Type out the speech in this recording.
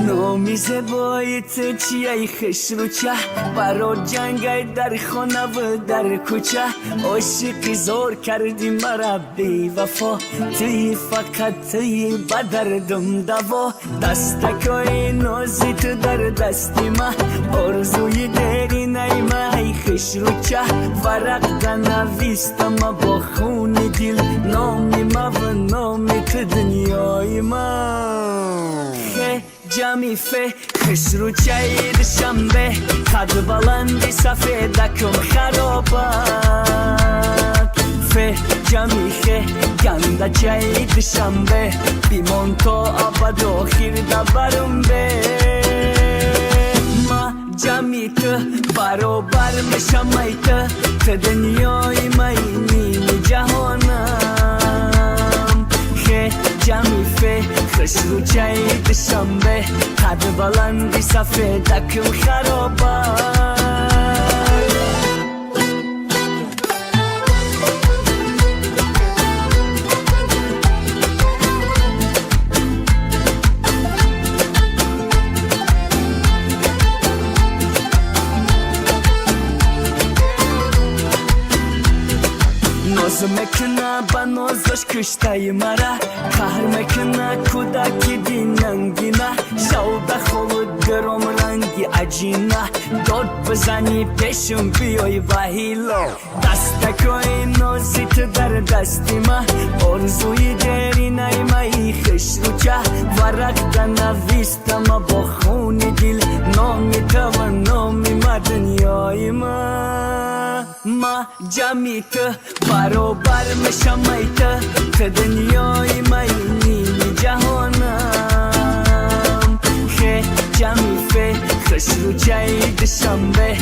نومیز باید چیای خش رو چه برا جنگای در خانه و در کوچه عاشقی زور کردی مرا بی وفا توی فقط توی بدردم دوا دستکای نازی تو در دستی ما آرزوی دری نیمه ای خش رو چه ورق دنویستم با خون دل نامی ما و نامی تو دنیای ما جمی فه خش رو چاید شنبه قد بلندی سفیدکم خرابت فه جمی خه گنده چاید شنبه بیمون تا ابد آخیر دبرم به ما جمی تو برابر میشم ای تو دنیای مای نیم جهانم خه جمی فه خش رو چاید شنبه قد بلندی سفیدکم خرابت ناز مکنه با نازش کشتای مرا قهر مکنه کودکی دیننگینه شو بخود درم رنگی عجینه داد بزنی پیشم بیای وحیلا دستکای نازی تو در دستی ما آرزوی دری نیمه ای خش رو چه ورق دنویستم با خون دل نامی تو و نامی ما دنیای ما جمی تو برابر میشم ای تو دنیای مای نیم جهانم خه جمی فه خش رو چاید شنبه